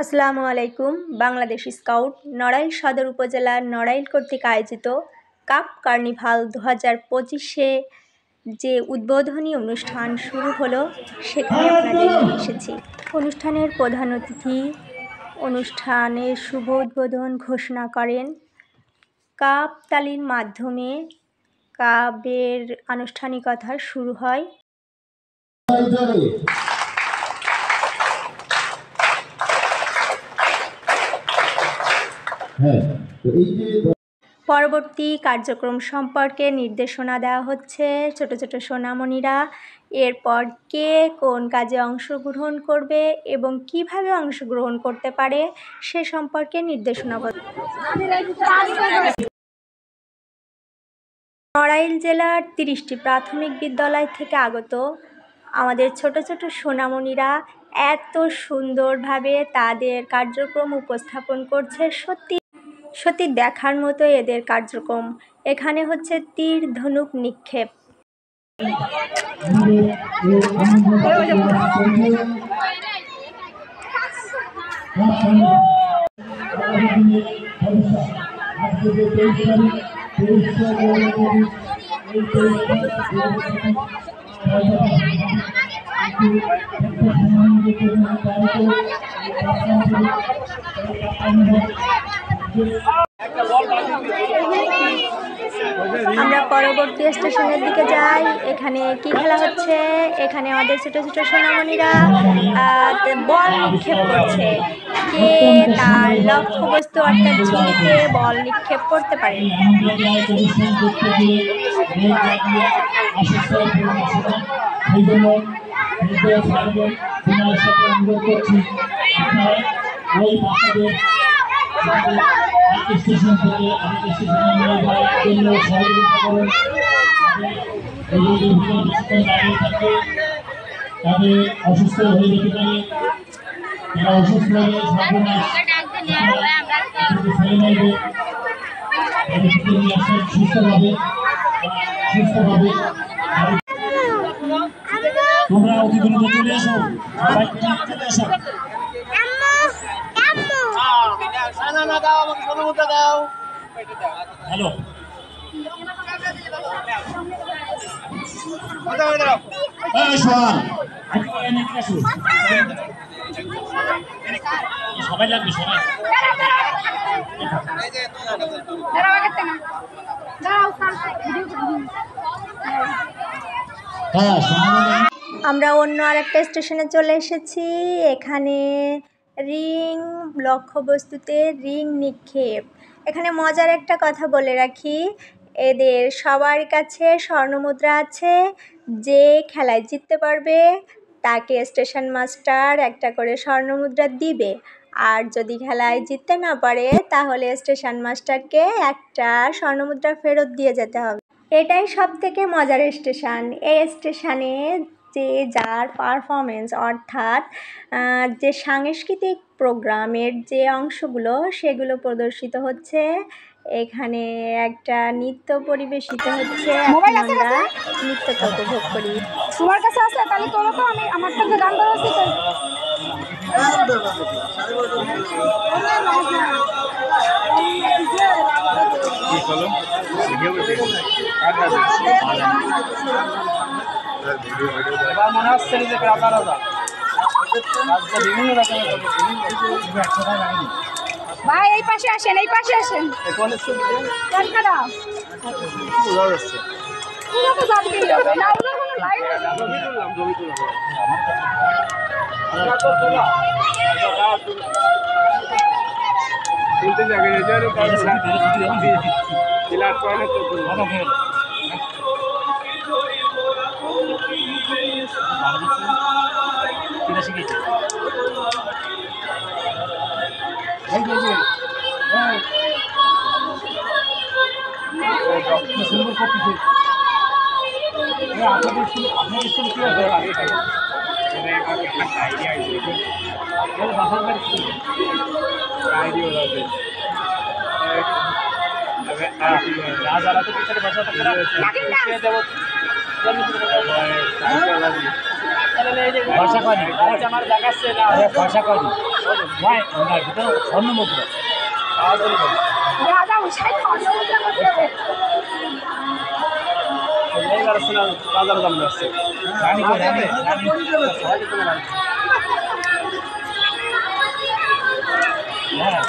আসসালামু আলাইকুম। বাংলাদেশ স্কাউট নড়াইল সদর উপজেলার নড়াইল কর্তৃক আয়োজিত কাপ কার্নিভাল 2025-এ যে উদ্বোধনী অনুষ্ঠান শুরু হলো সেখানে আপনাদের নিয়ে এসেছি। অনুষ্ঠানের প্রধান অতিথি অনুষ্ঠানের শুভ উদ্বোধন ঘোষণা করেন। কাপ তালির মাধ্যমে কাপের আনুষ্ঠানিকতা শুরু হয়। পরবর্তী কার্যক্রম সম্পর্কে নির্দেশনা দেওয়া হচ্ছে ছোট ছোট সোনামণিরা এরপর কে কোন কাজে অংশগ্রহণ করবে এবং কিভাবে অংশগ্রহণ করতে পারে সে সম্পর্কে নির্দেশনা। নড়াইল জেলার 30টি প্রাথমিক বিদ্যালয় থেকে আগত আমাদের ছোট ছোট সোনামণিরা এত সুন্দরভাবে তাদের কার্যক্রম উপস্থাপন করছে, সত্যি দেখার মতো এদের কার্যক্রম। এখানে হচ্ছে তীর ধনুক নিক্ষেপ। আমরা পরবর্তী স্টেশনের দিকে যাই। এখানে কি খেলা হচ্ছে? এখানে আমাদের ছোট ছোট সোনামণিরা বল নিক্ষেপ করছে। কে তার লক্ষ্যবস্তু অর্থাৎ ঝুড়িতে বল নিক্ষেপ করতে পারে। তাদের অসুস্থ হয়ে যেতে পারে, তারা অসুস্থ হলে সুস্থভাবে তোমরা অতি দ্রুত চলে এসো, চলে এসো। হ্যালো, সবাই লাগবে, সবাই। আমরা অন্য আরেকটা স্টেশনে চলে এসেছি। এখানে রিং লক্ষ্যবস্তুতে রিং নিক্ষেপ। এখানে মজার একটা কথা বলে রাখি, এদের সবার কাছে স্বর্ণমুদ্রা আছে। যে খেলায় জিততে পারবে তাকে স্টেশন মাস্টার একটা করে স্বর্ণমুদ্রা দিবে, আর যদি খেলায় জিততে না পারে তাহলে স্টেশন মাস্টারকে একটা স্বর্ণমুদ্রা ফেরত দিয়ে যেতে হবে। এটাই সবথেকে মজার স্টেশন। এই স্টেশনে যে যার পারফরমেন্স অর্থাৎ যে সাংস্কৃতিক প্রোগ্রামের যে অংশগুলো সেগুলো প্রদর্শিত হচ্ছে। এখানে একটা নৃত্য পরিবেশিত হচ্ছে, আমরা নৃত্যটা উপভোগ করি। তোমার কাছে আছে তাহলে তোলো তো, আমি আমার কাছে গান করা আছে তো। মনে হচ্ছে যে রাজা রাজা বিভিন্ন রকমের ভাই এই পাশে আসেন, এই পাশে আসেন। সুন্দর করতেছে আপনাদের স্কুল কি হবে? যারা তো পিছনে বসা ভরসা করি, আমার দেখাচ্ছে না ভরসা করি। ভাই না এটা স্বর্ণ মুদ্রা রাজার দাম যাচ্ছে রানী কই রানী হ্যাঁ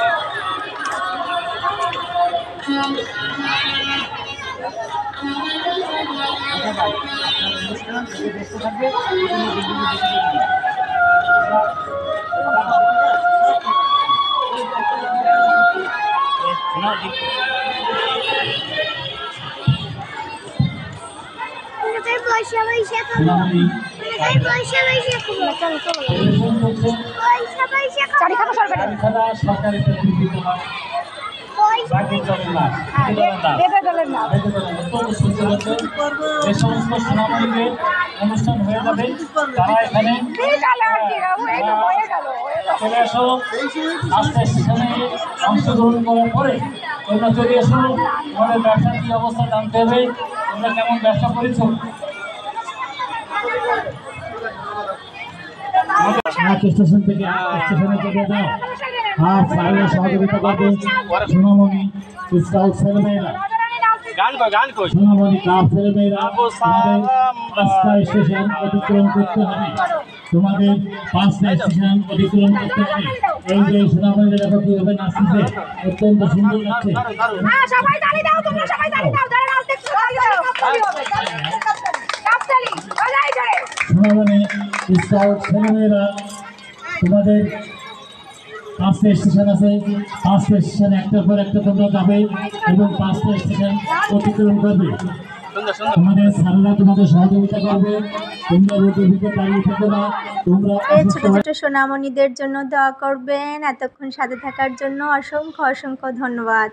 সরকারি যে সমস্ত সোনামণিদের অনুষ্ঠান হয়ে যাবে তারা এখানে চলে আসো আস্তে সেখানে অংশগ্রহণ করার পরে তোমরা চলে এসো তোমাদের ব্যবসার কি অবস্থা জানতে হবে তোমরা কেমন ব্যবসা করেছো স্টেশন থেকে স্টেশনে চলে যাও আর সাইডে সহযোগিতা করবে সোনামণি স্কাউট ছেলেমেয়েরা গান কই সোনামণি ক্লাব ছেলেমেয়েরা পাঁচটা স্টেশন অতিক্রম করতে হবে তোমাদের পাঁচটা স্টেশন অতিক্রম করতে হবে এই যে সোনামণিরা দেখো কিভাবে নাচতেছে অত্যন্ত সুন্দর লাগছে সোনামণি স্কাউট ছেলেমেয়েরা তোমাদের পাঁচটা স্টেশন আছে পাঁচটা স্টেশন একটার পর একটা তোমরা যাবে এবং পাঁচটা স্টেশন অতিক্রম করবে তোমাদের স্যাররা তোমাদের সহযোগিতা করবে তোমরা রোদের দিকে দাঁড়িয়ে থেকো না তোমরা এই ছোট ছোট সোনামণিদের জন্য দোয়া করবেন। এতক্ষণ সাথে থাকার জন্য অসংখ্য অসংখ্য ধন্যবাদ।